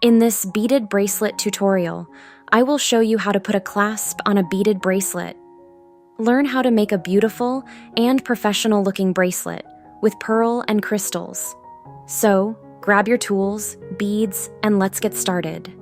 In this beaded bracelet tutorial, I will show you how to put a clasp on a beaded bracelet. Learn how to make a beautiful and professional-looking bracelet with pearl and crystals. So, grab your tools, beads, and let's get started.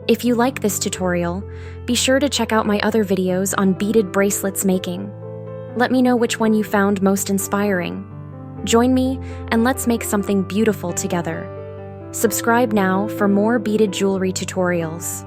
If you like this tutorial, be sure to check out my other videos on beaded bracelets making. Let me know which one you found most inspiring. Join me and let's make something beautiful together. Subscribe now for more beaded jewelry tutorials.